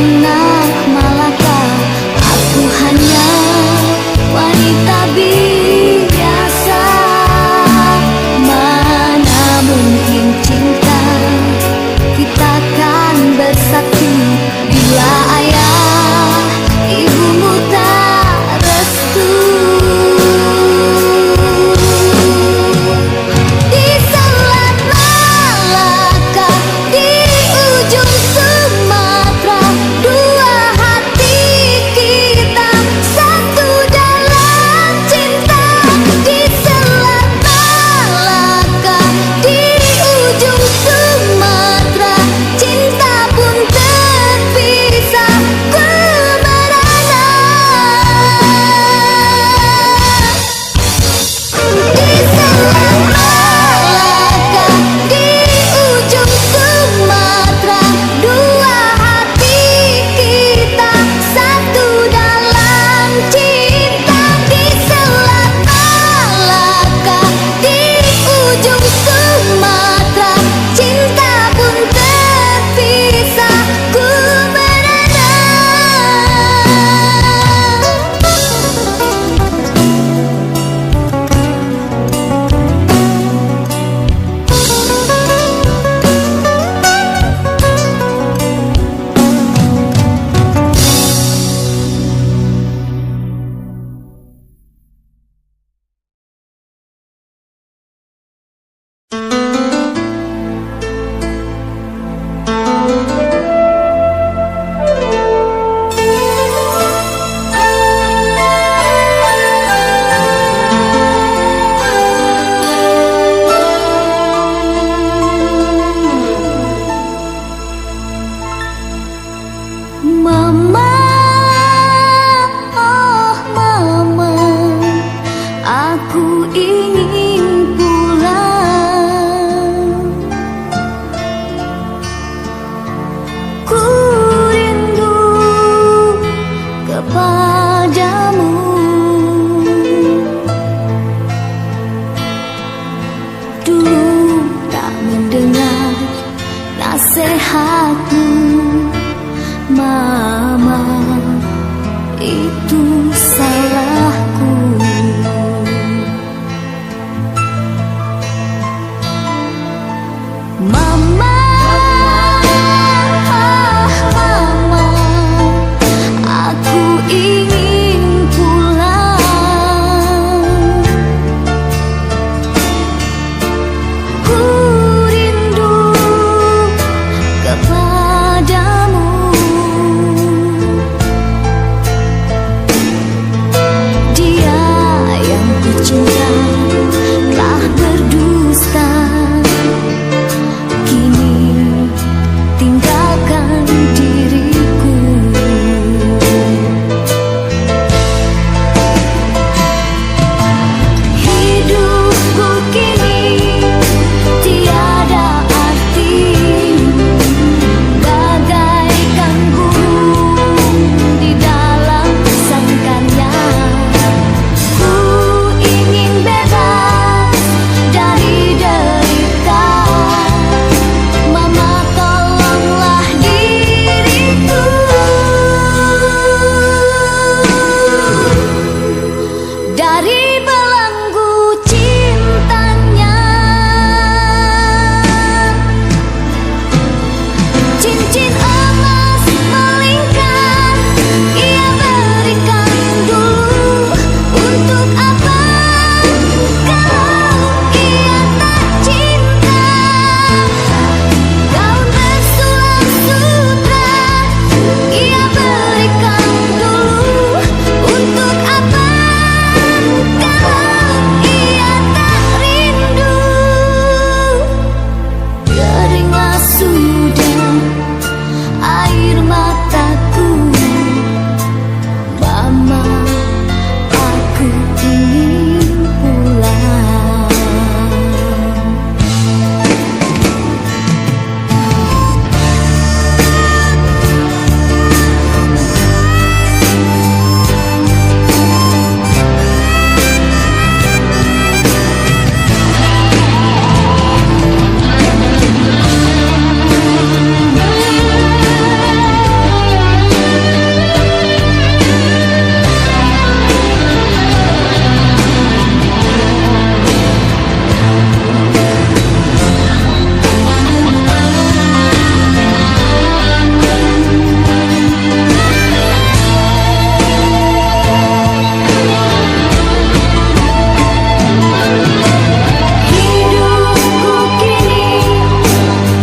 anak Malaka. Aku hanya wanita biasa. Mana mungkin cinta kita kan bersatu bila ayah ibumu tak restu. Di Selat Malaka, di ujung Sumatera, dua hati kita satu dalam cinta. Di Selat Malaka, di ujung Sumatera, cinta pun terpisah ku merana. Di Selat Malaka, di ujung Sumatera, dua hati kita satu dalam cinta. Di Selat Malaka, di ujung Sumatera, cinta pun terpisah ku merana. Mama, oh mama, aku ingin pulang. Ku rindu kepadamu. Dulu tak mendengar nasihatmu, Mama, itu salahku. Mama, Mama, aku ingin pulang. Ku rindu kepadamu. Dia yang ku cinta telah berdusta.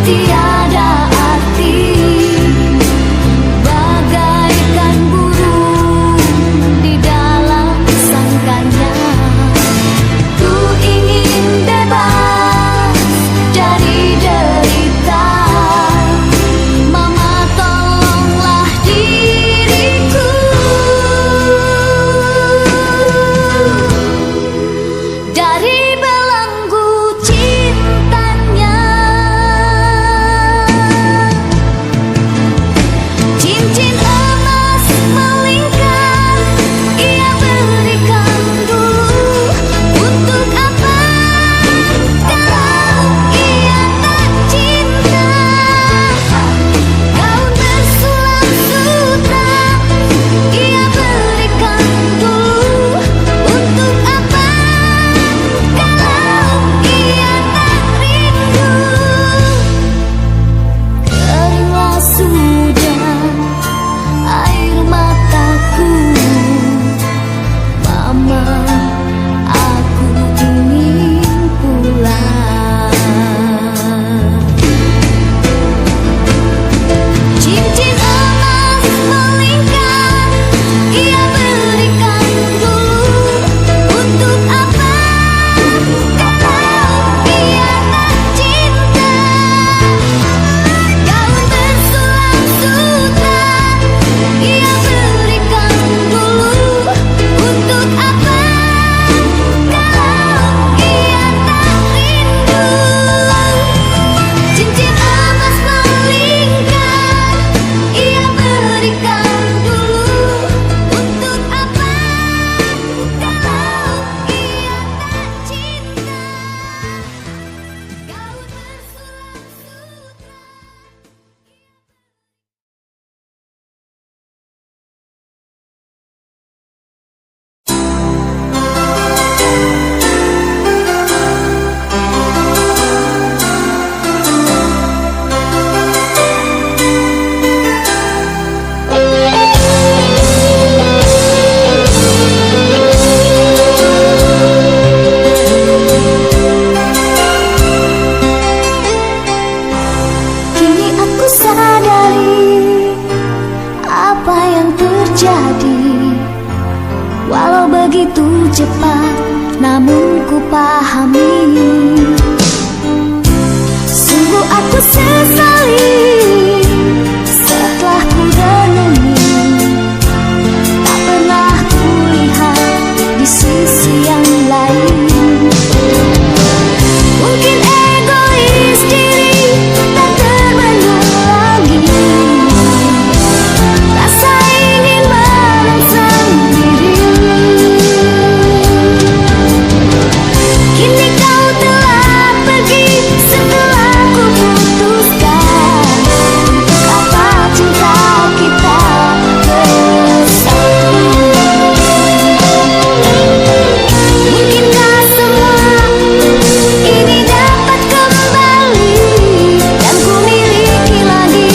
tiada arti, bagaikan burung di dalam sangkarnya. Ku ingin bebas dari derita, Mama tolonglah diriku dari belenggu cintanya. Cincin emas melingkar ia berikan dulu. Untuk apa kalau ia tak cinta? Gaun bersulam sutra ia berikan dulu. Untuk apa kalau ia tak rindu? Keringlah sudah air mataku, Mama, aku ingin pulang. Cincin emas melingkar ia berikan dulu. Untuk apa kalau ia tak cinta? Gaun bersulam sutra ia berikan dulu. Untuk apa kalau ia tak rindu? Cincin emas melingkar ia berikan dulu. Untuk apa kalau ia tak cinta? Gaun bersulam sutra. Kini aku sadari apa yang terjadi. Walau begitu cepat, namun ku pahami. Sungguh aku sesali setelah ku renungi. Tak pernah ku lihat di sisi yang lain. Mungkin egois diri tak terbendung lagi. Rasa ingin menang sendiri. Kini kau telah pergi setelah ku putuskan. Untuk apa cinta kita bersatu? Mungkinkah semua ini dapat kembali dan ku miliki lagi?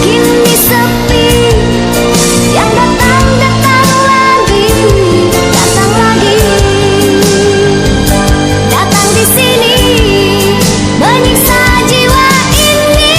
Kini sepi, yang datang lagi, datang lagi, datang di sini menyiksa jiwa ini.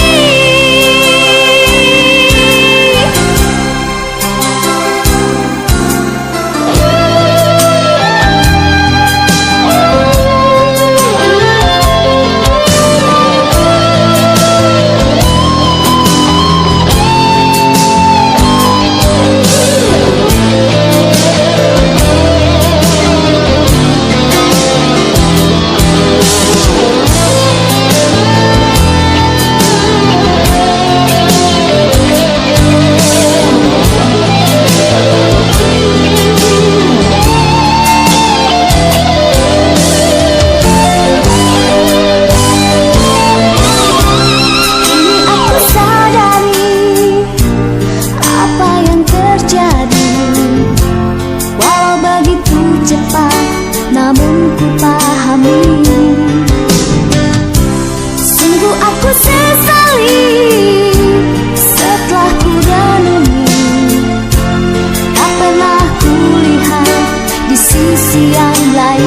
Kini aku sadari apa yang terjadi. Walau begitu cepat, namun ku pahami. Sungguh aku sesali setelah ku renungi. Tak pernah ku lihat di sisi yang lain.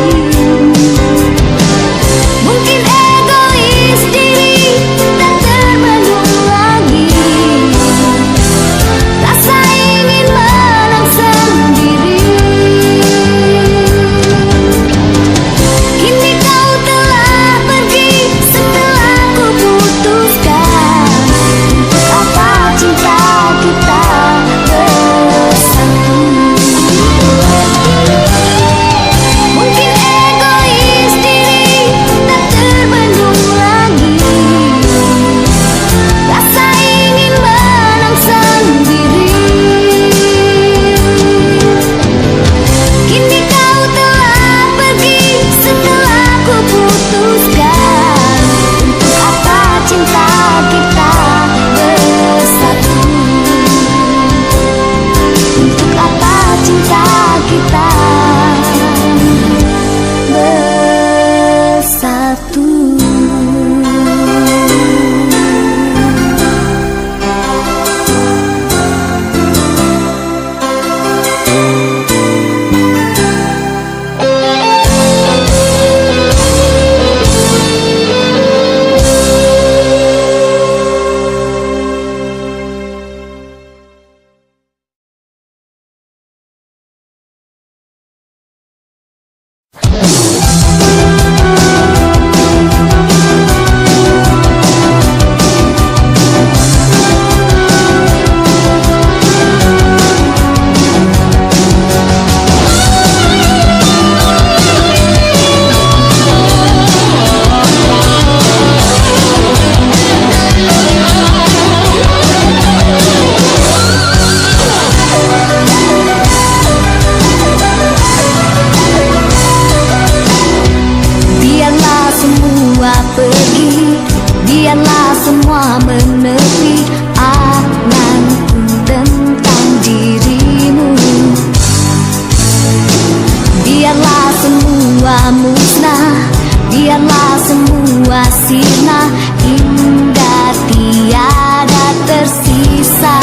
semua sirna hingga tiada tersisa.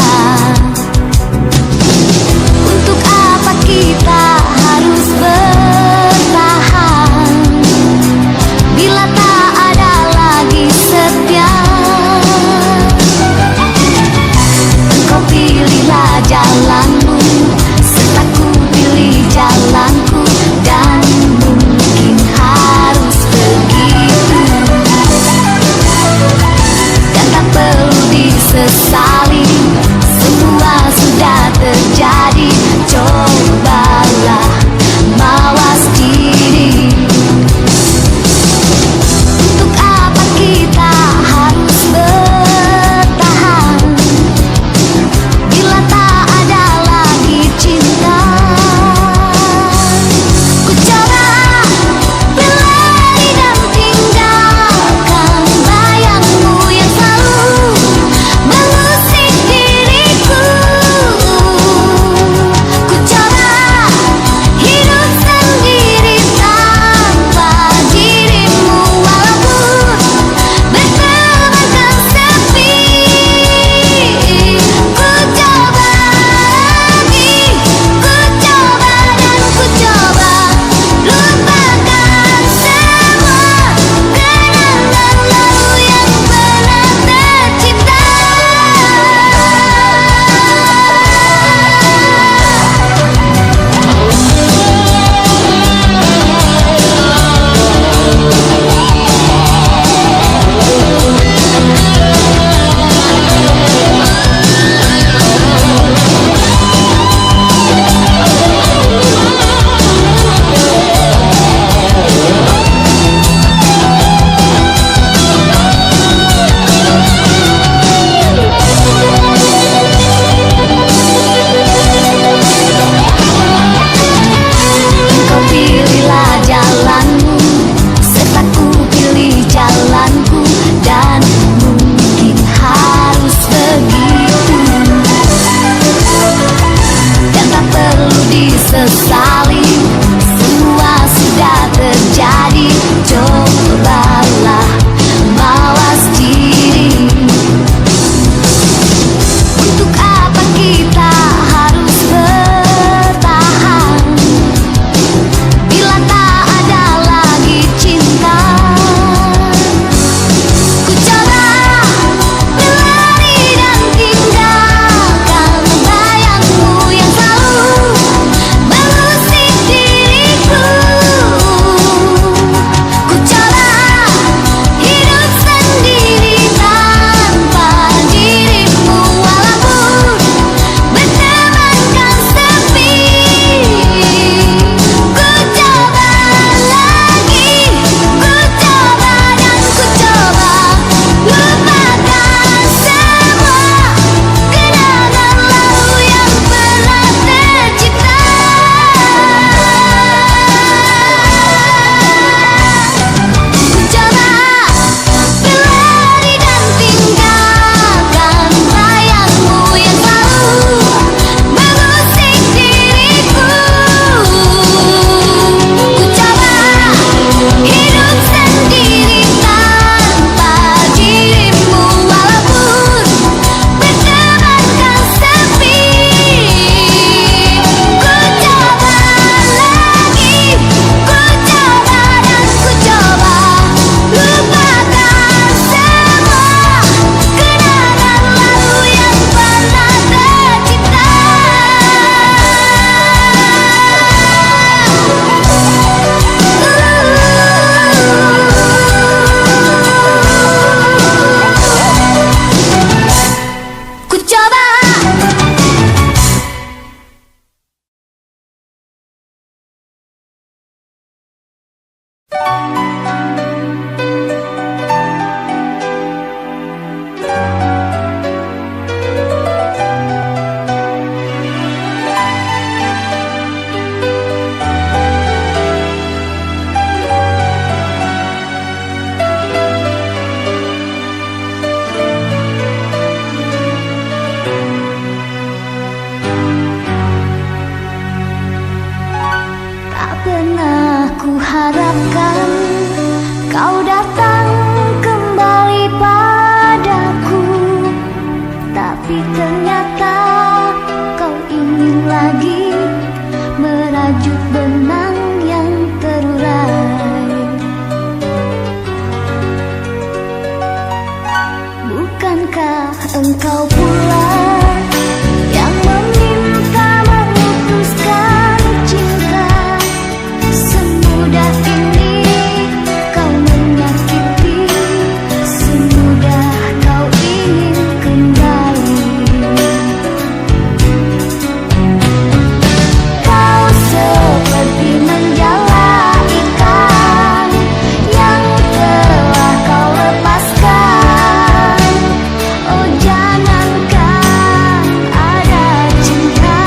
Untuk apa kita harus bertahan bila tak ada lagi setia? Engkau pilihlah jalanmu, sertaku pilih jalanku, dan mungkin harus begitu. Dan tak perlu disesali, semua sudah terjadi. Cobalah mawas diri. Untuk apa kita harus bertahan bila tak ada lagi cinta? Ku coba berlari dan tinggalkan bayangmu yang selalu mengusik diriku. Ku coba hidup sendiri tanpa dirimu, walaupun bertemankan sepi. Ku coba lagi, ku coba dan ku coba lupakan semua kenangan lalu yang pernah tercipta. Engkau pilihlah jalanmu, sertaku pilih jalanku, dan mungkin harus begitu. Dan tak perlu disesali, semua sudah terjadi. Cobalah mawas diri. Untuk apa kita harus bertahan bila tak ada lagi cinta? Ku coba berlari dan tinggalkan bayangmu yang selalu mengusik diriku. Ku coba hidup sendiri tanpa dirimu, walaupun bertemankan sepi. Ku coba lagi, ku coba dan ku coba lupakan semua kenangan lalu yang pernah tercipta. Ku coba berlari dan tinggalkan bayangmu yang selalu mengusik diriku. Ku coba hidup sendiri tanpa dirimu, walaupun bertemankan sepi. Ku coba lagi, ku coba dan ku coba lupakan semua kenangan lalu yang pernah tercipta. Ku coba. Tak pernah ku harapkan kau datang semudah ini kau menyakiti, semudah kau ingin kembali. Kau seperti menjala ikan yang telah kau lepaskan. Oh jangankan ada cinta,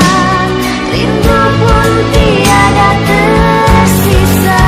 rindu pun tiada tersisa.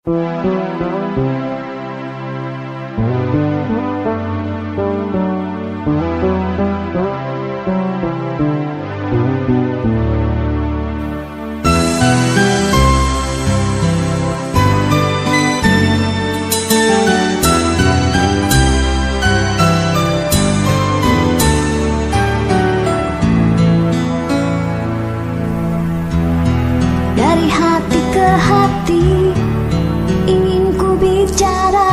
Dari hati ke hati ingin ku bicara.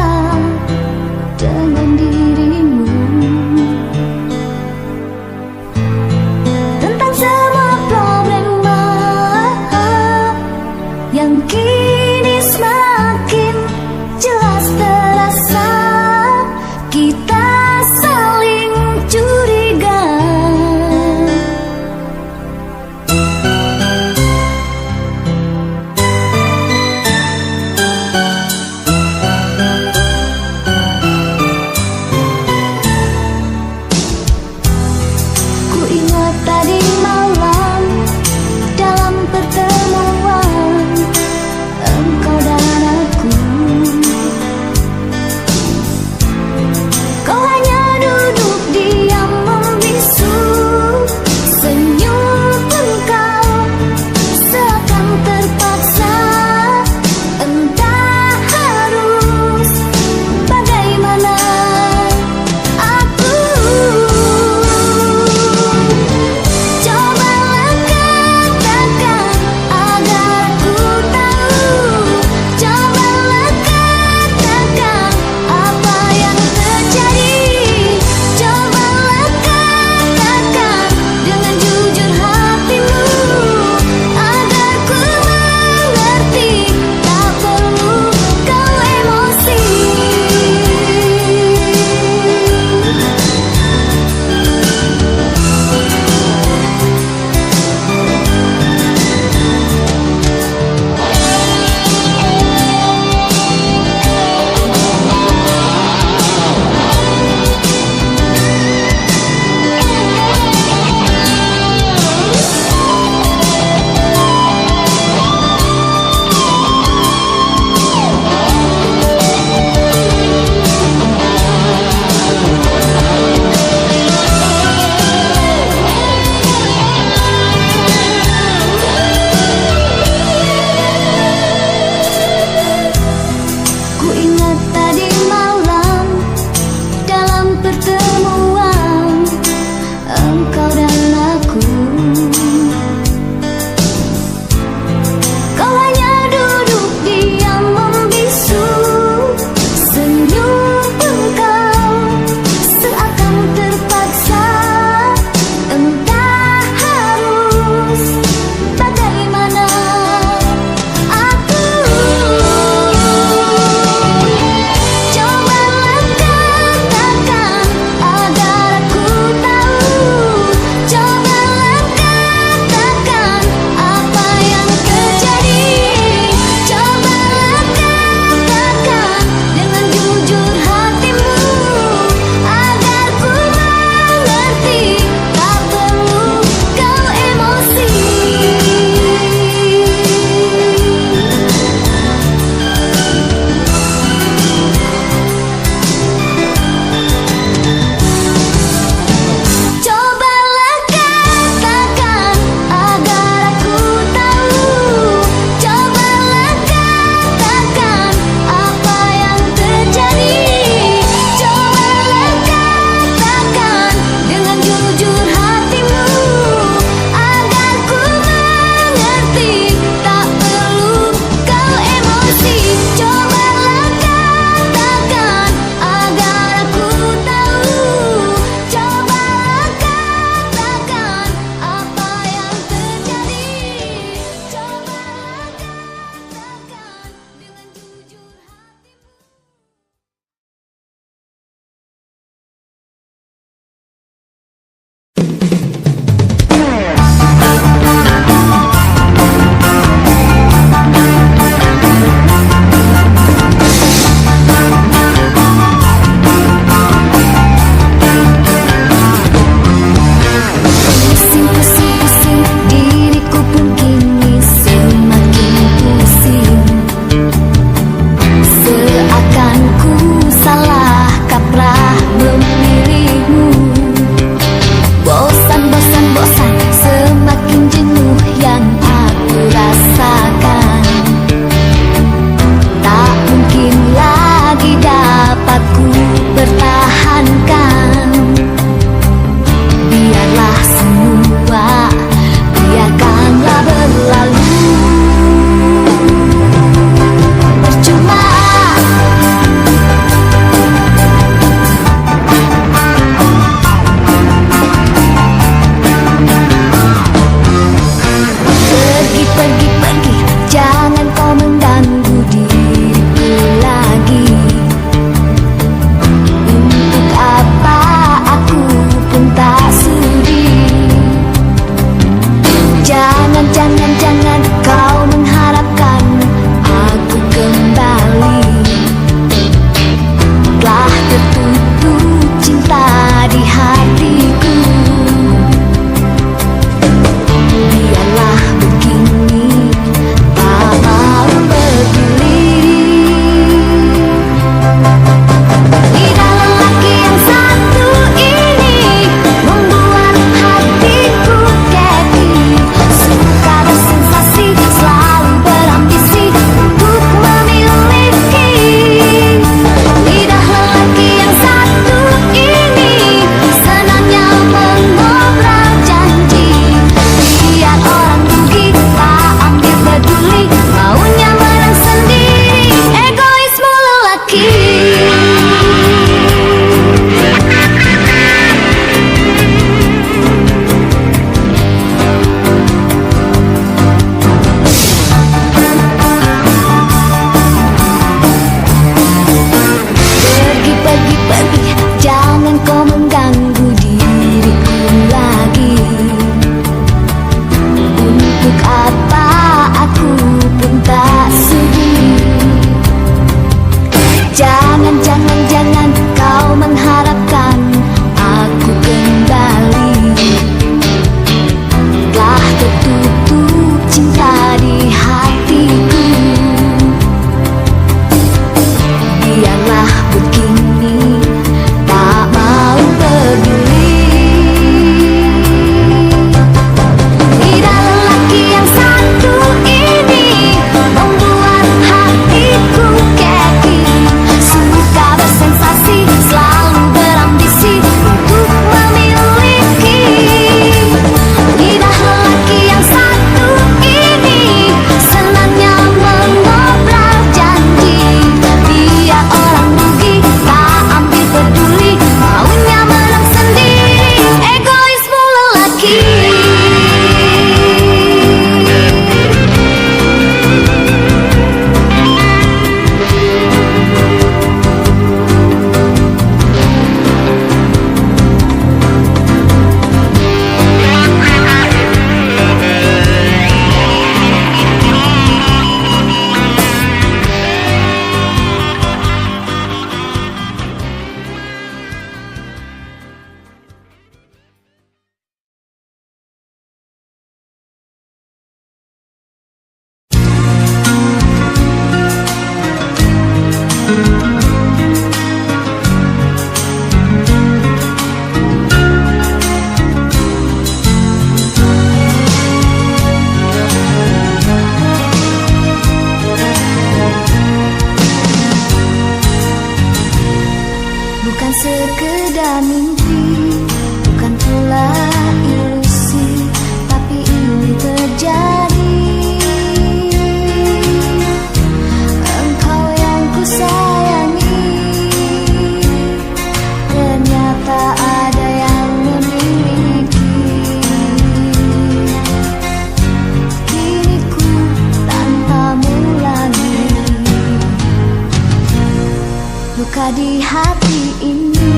luka di hati ini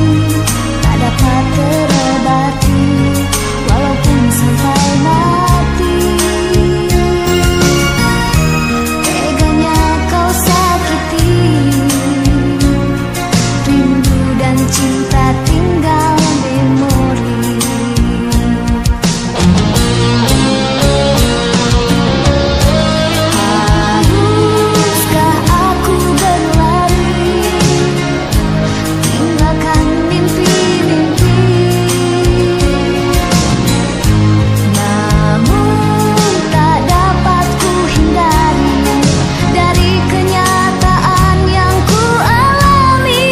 tak dapat terobati walaupun sampai mati. Teganya kau sakiti, rindu dan cinta tinggal memori. Haruskah aku berlari tinggalkan mimpi-mimpi, namun tak dapat ku hindari dari kenyataan yang ku alami.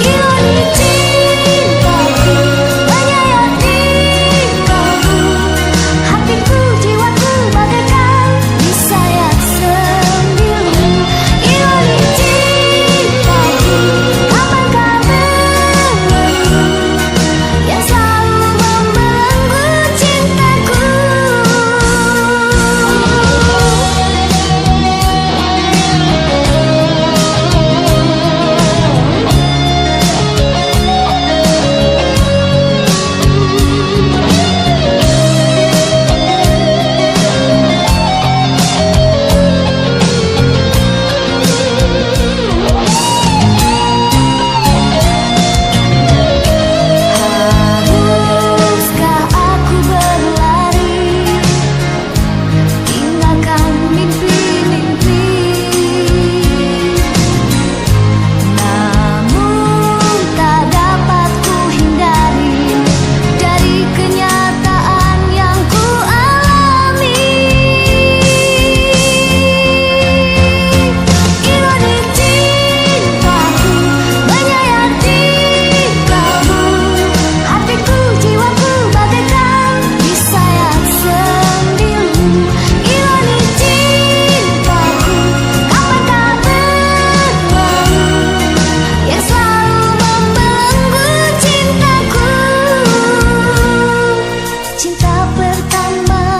Ironi cintaku menyayati kalbu, hatiku jiwaku bagaikan disayat sembilu. Ironi cintaku, kapankah berlalu yang selalu membelenggu cintaku. Haruskah aku berlari tinggalkan mimpi-mimpi, namun tak dapat ku hindari dari kenyataan yang ku alami. Ironi cintaku menyayati kalbu, hatiku jiwaku bagaikan disayat sembilu. Ironi cintaku, kapankah berlalu yang selalu membelenggu cintaku. Cinta pertama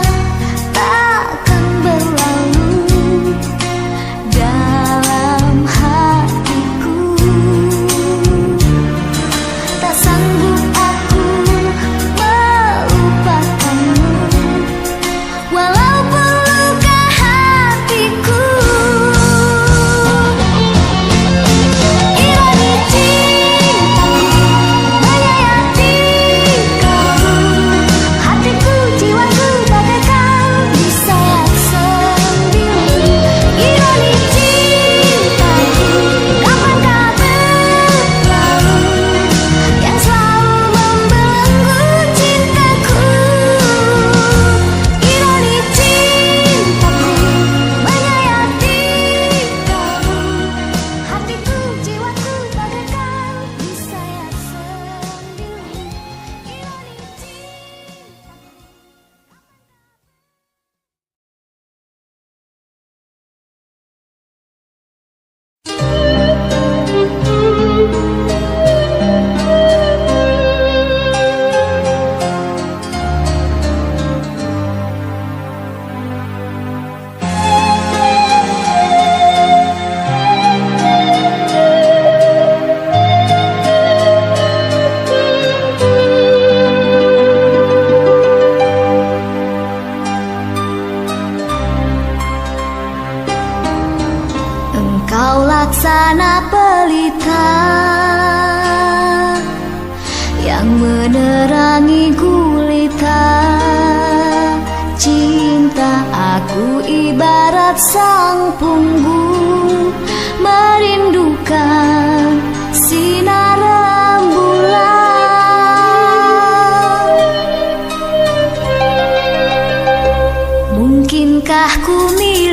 takkan berlalu dalam hatiku. Tak sanggup aku melupakanmu walaupun luka hatiku. Ironi cintaku menyayati kalbu, hatiku jiwaku bagaikan disayat sembilu. Ironi cintaku, kapankah berlalu yang selalu membelenggu cintaku. Ironi cintaku menyayati kalbu, hatiku jiwaku bagaikan disayat sembilu. Ironi Engkau laksana pelita yang menerangi gulita. Cinta aku ibarat sang punggung merindukan sinar rembulan. Mungkinkah ku milih